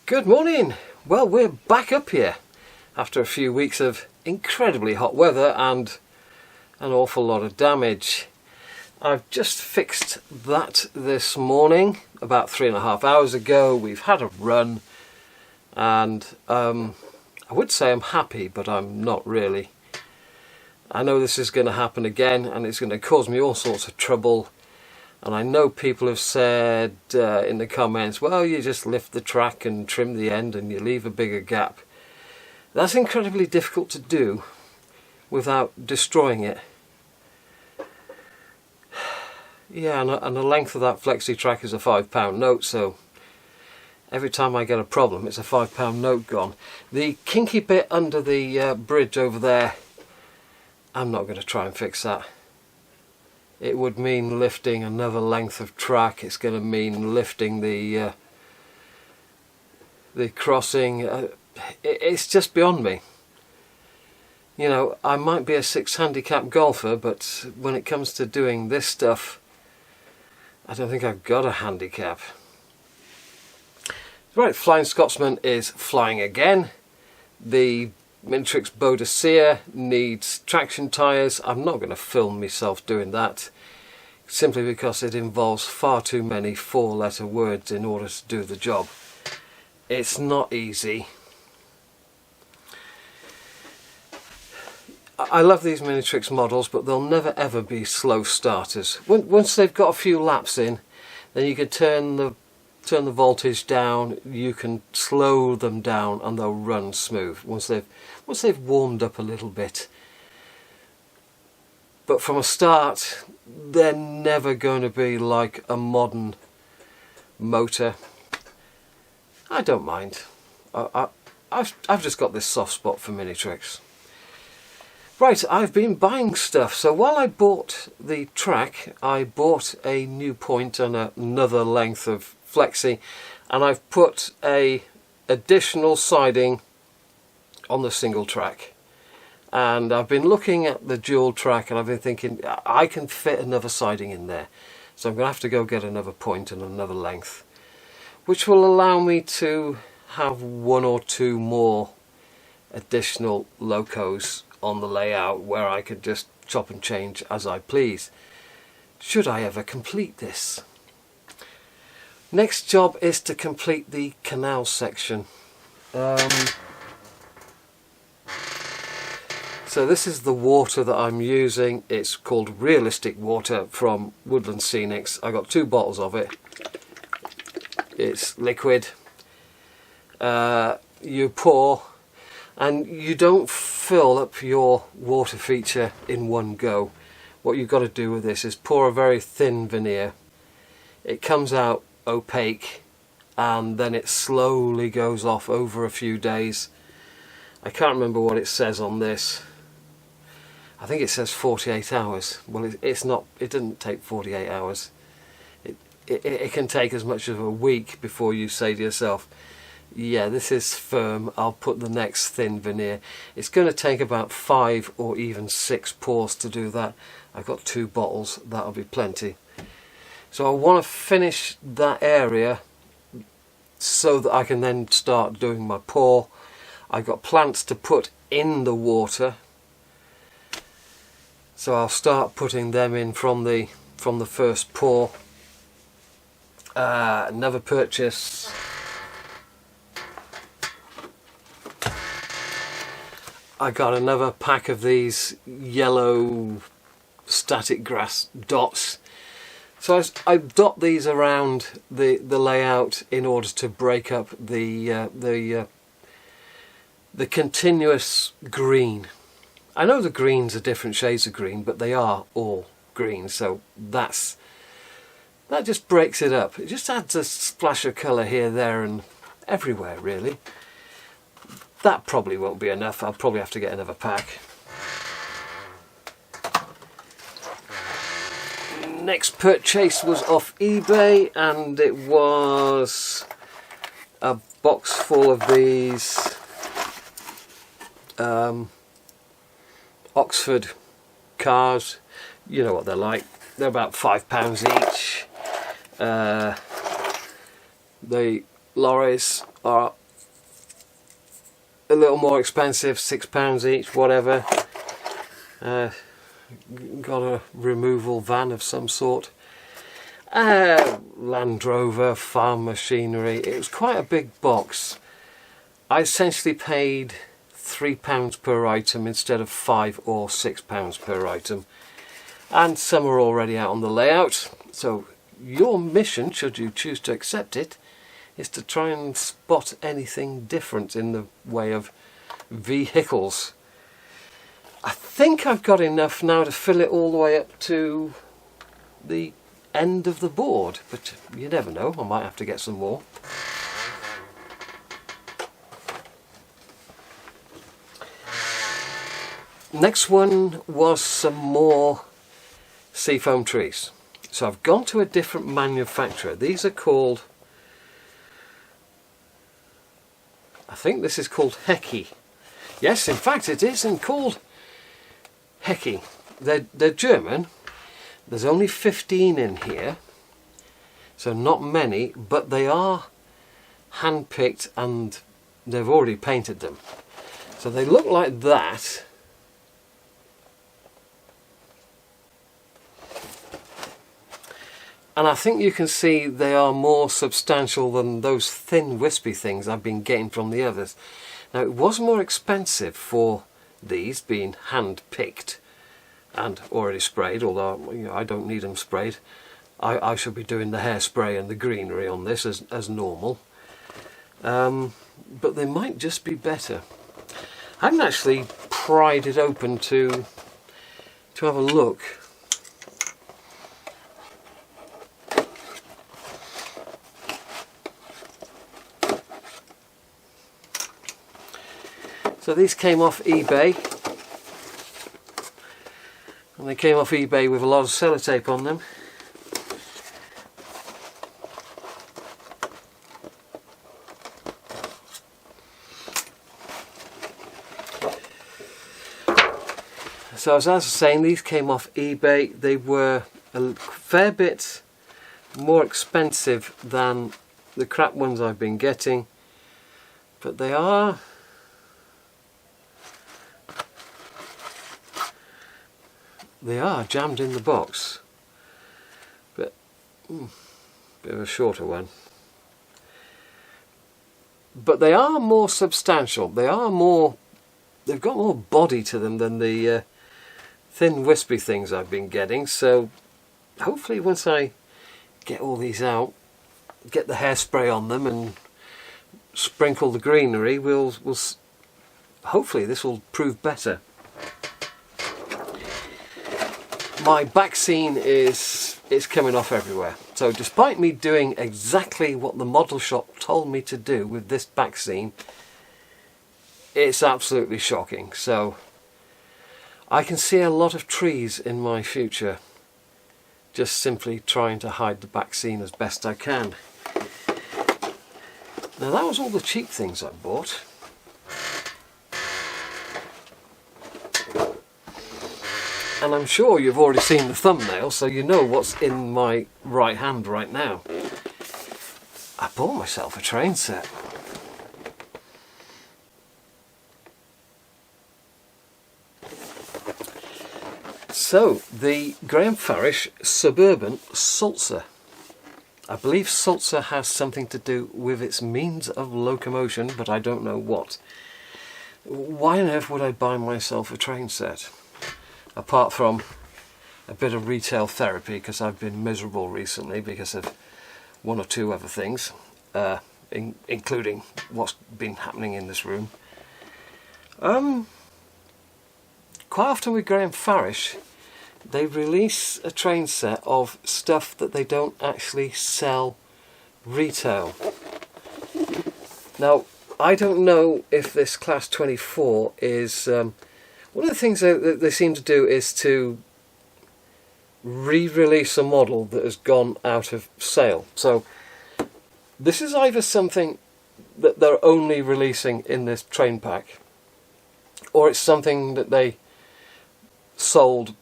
Good morning. Well, we're back up here after a few weeks of incredibly hot weather and an awful lot of damage. I've just fixed that this morning about 3.5 hours ago. We've had a run and I would say I'm happy, but I'm not really. I know this is going to happen again and it's going to cause me all sorts of trouble. And I know people have said in the comments, well, you just lift the track and trim the end and you leave a bigger gap. That's incredibly difficult to do without destroying it. Yeah, and the length of that flexi track is a £5 note, so every time I get a problem, it's a £5 note gone. The kinky bit under the bridge over there, I'm not going to try and fix that. It would mean lifting another length of track. It's going to mean lifting the crossing. It's just beyond me. You know, I might be a 6 handicap golfer, but when it comes to doing this stuff, I don't think I've got a handicap. Right, Flying Scotsman is flying again. The Minitrix Boadicea needs traction tyres. I'm not going to film myself doing that, simply because it involves far too many 4-letter words in order to do the job. It's not easy. I love these Minitrix models, but they'll never ever be slow starters. Once they've got a few laps in, then you can turn the voltage down, you can slow them down and they'll run smooth once they've warmed up a little bit. But from a start, they're never going to be like a modern motor. I don't mind. I've just got this soft spot for Minitrix. Right, I've been buying stuff. So while I bought the track, I bought a new point and another length of flexi, and I've put a additional siding on the single track. And I've been looking at the dual track and I've been thinking I can fit another siding in there. So I'm going to have to go get another point and another length, which will allow me to have 1 or 2 more additional locos on the layout where I could just chop and change as I please, should I ever complete this. Next job is to complete the canal section. So this is the water that I'm using. It's called Realistic Water from Woodland Scenics. I got 2 bottles of it. It's liquid. You pour, and you don't fill up your water feature in one go. What you've got to do with this is pour a very thin veneer. It comes out opaque and then it slowly goes off over a few days. I can't remember what it says on this. I think it says 48 hours. Well, it's not. It doesn't take 48 hours. It can take as much as a week before you say to yourself, yeah, this is firm, I'll put the next thin veneer. It's going to take about 5 or even 6 pours to do that. I've got 2 bottles, that'll be plenty. So I want to finish that area so that I can then start doing my pour. I've got plants to put in the water, so I'll start putting them in from the first pour. Another purchase. I got another pack of these yellow static grass dots. So I dot these around the layout in order to break up the continuous green. I know the greens are different shades of green, but they are all green, so that just breaks it up. It just adds a splash of colour here, there and everywhere really. That probably won't be enough. I'll probably have to get another pack. Next purchase was off eBay, and it was a box full of these Oxford cars. You know what they're like. They're about £5 each. They lorries are a little more expensive, £6 each, whatever. Got a removal van of some sort. Land Rover, farm machinery. It was quite a big box. I essentially paid £3 per item instead of £5 or £6 per item. And some are already out on the layout. So your mission, should you choose to accept it, is to try and spot anything different in the way of vehicles. I think I've got enough now to fill it all the way up to the end of the board, but you never know, I might have to get some more. Next one was some more seafoam trees. So I've gone to a different manufacturer. These are called, I think this is called Heki. Yes, in fact it is called Heki. They're German. There's only 15 in here, so not many, but they are hand-picked and they've already painted them. So they look like that. And I think you can see they are more substantial than those thin wispy things I've been getting from the others. Now it was more expensive for these being hand-picked and already sprayed, although you know, I don't need them sprayed. I should be doing the hairspray and the greenery on this as normal. But they might just be better. I haven't actually pried it open to have a look. So these came off eBay, and they came off eBay with a lot of sellotape on them. So as I was saying, these came off eBay. They were a fair bit more expensive than the crap ones I've been getting, but they are jammed in the box, but bit of a shorter one. But they are more substantial. They've got more body to them than the thin wispy things I've been getting. So hopefully once I get all these out, get the hairspray on them and sprinkle the greenery, we'll hopefully this will prove better. My Backscene is coming off everywhere. So despite me doing exactly what the model shop told me to do with this Backscene, it's absolutely shocking. So I can see a lot of trees in my future, just simply trying to hide the Backscene as best I can. Now that was all the cheap things I bought. And I'm sure you've already seen the thumbnail, so you know what's in my right hand right now. I bought myself a train set. So, the Graham Farish Suburban Sulzer. I believe Sulzer has something to do with its means of locomotion, but I don't know what. Why on earth would I buy myself a train set? Apart from a bit of retail therapy, because I've been miserable recently because of one or two other things, including what's been happening in this room. Quite often with Graham Farish, they release a train set of stuff that they don't actually sell retail. Now, I don't know if this Class 24 is... one of the things that they seem to do is to re-release a model that has gone out of sale. So this is either something that they're only releasing in this train pack, or it's something that they sold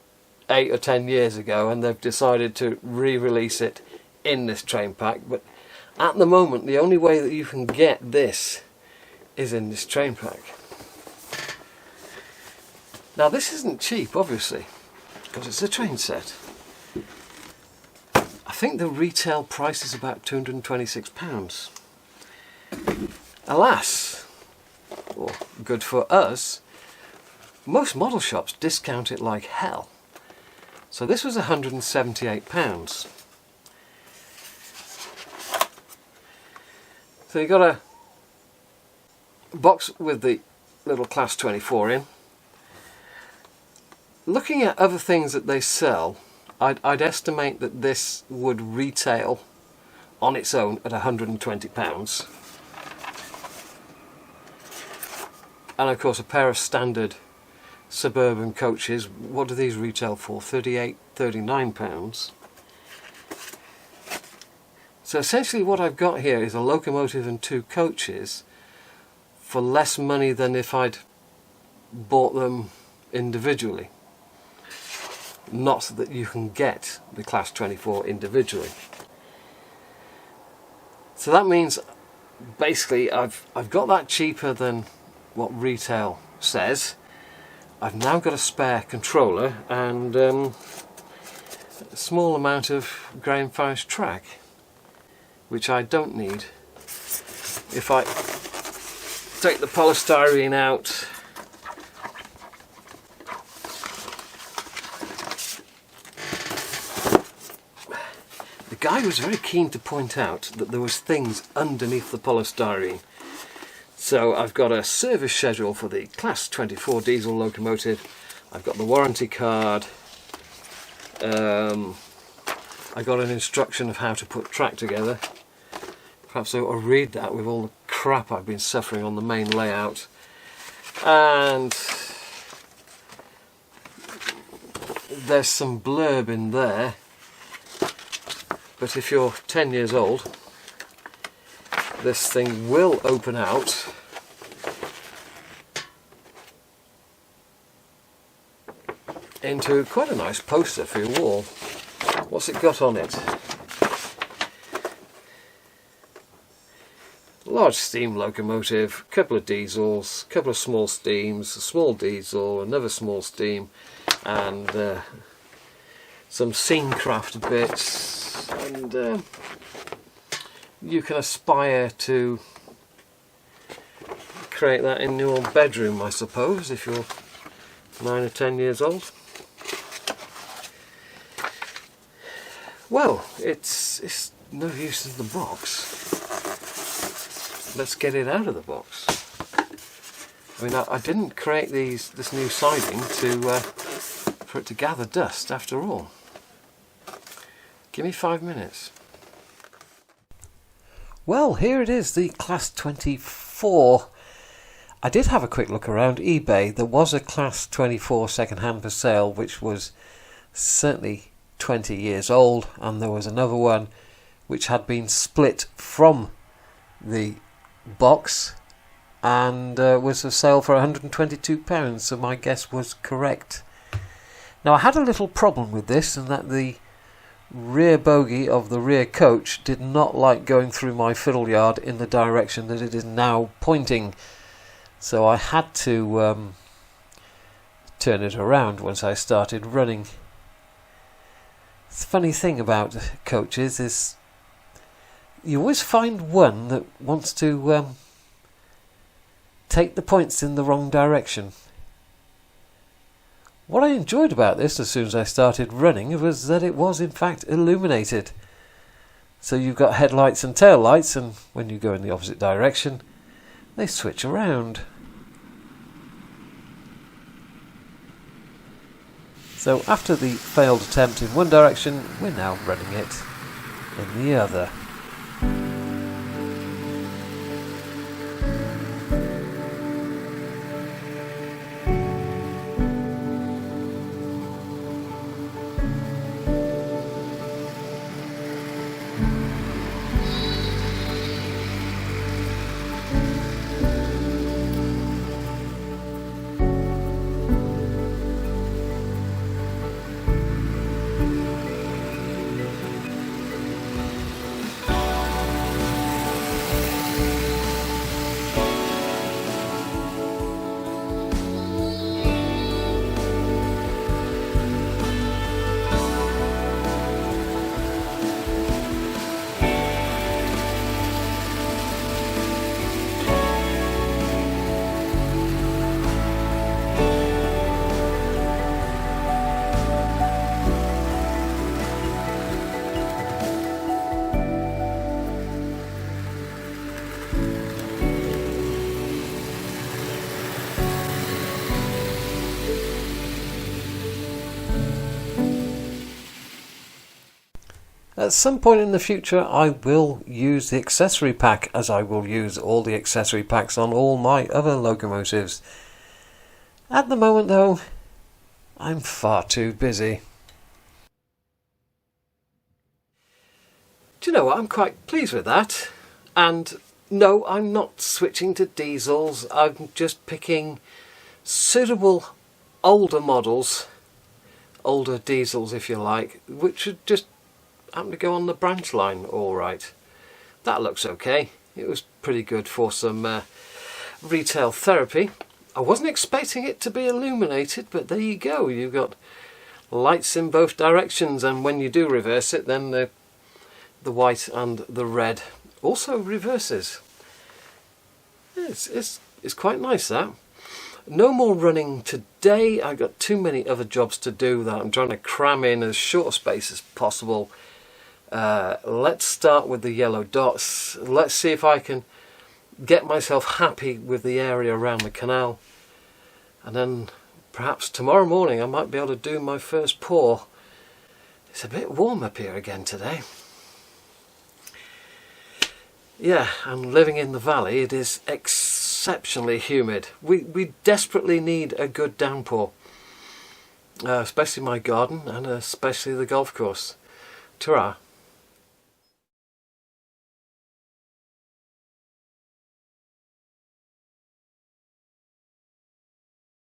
8 or 10 years ago and they've decided to re-release it in this train pack. But At the moment, the only way that you can get this is in this train pack. Now this isn't cheap, obviously, because it's a train set. I think the retail price is about £226. Alas, or good for us, most model shops discount it like hell. So this was £178. So you got a box with the little Class 24 in. Looking at other things that they sell, I'd estimate that this would retail on its own at £120. And of course a pair of standard suburban coaches, what do these retail for? £38, £39. So essentially what I've got here is a locomotive and 2 coaches for less money than if I'd bought them individually. Not that you can get the Class 24 individually. So that means basically I've got that cheaper than what retail says. I've now got a spare controller and a small amount of Graham Farish track, which I don't need. If I take the polystyrene out, the guy was very keen to point out that there was things underneath the polystyrene. So I've got a service schedule for the Class 24 diesel locomotive. I've got the warranty card. I got an instruction of how to put track together. Perhaps I ought to read that with all the crap I've been suffering on the main layout. And there's some blurb in there. But if you're 10 years old, this thing will open out into quite a nice poster for your wall. What's it got on it? Large steam locomotive, couple of diesels, couple of small steams, a small diesel, another small steam, and some scene craft bits, and you can aspire to create that in your bedroom, I suppose, if you're 9 or 10 years old. Well, it's no use in the box. Let's get it out of the box. I mean, I didn't create this new siding for it to gather dust after all. Give me 5 minutes. Well, here it is, the Class 24. I did have a quick look around eBay. There was a Class 24 second-hand for sale, which was certainly 20 years old, and there was another one which had been split from the box and was for sale for £122, so my guess was correct. Now I had a little problem with this, and that the rear bogie of the rear coach did not like going through my fiddle yard in the direction that it is now pointing, so I had to turn it around once I started running. The funny thing about coaches is you always find one that wants to take the points in the wrong direction. What I enjoyed about this as soon as I started running was that it was in fact illuminated. So you've got headlights and tail lights, and when you go in the opposite direction they switch around. So after the failed attempt in one direction, we're now running it in the other. At some point in the future I will use the accessory pack, as I will use all the accessory packs on all my other locomotives. At the moment though, I'm far too busy. Do you know what, I'm quite pleased with that. And no, I'm not switching to diesels, I'm just picking suitable older models, older diesels if you like, which should just happen to go on the branch line alright. That looks okay. It was pretty good for some retail therapy. I wasn't expecting it to be illuminated, but there you go. You've got lights in both directions, and when you do reverse it, then the white and the red also reverses. It's quite nice, that. No more running today. I've got too many other jobs to do that I'm trying to cram in as short a space as possible. Let's start with the yellow dots. Let's see if I can get myself happy with the area around the canal, and then perhaps tomorrow morning I might be able to do my first pour. It's a bit warm up here again today. Yeah, and living in the valley, it is exceptionally humid. We desperately need a good downpour, especially my garden and especially the golf course. Ta-ra.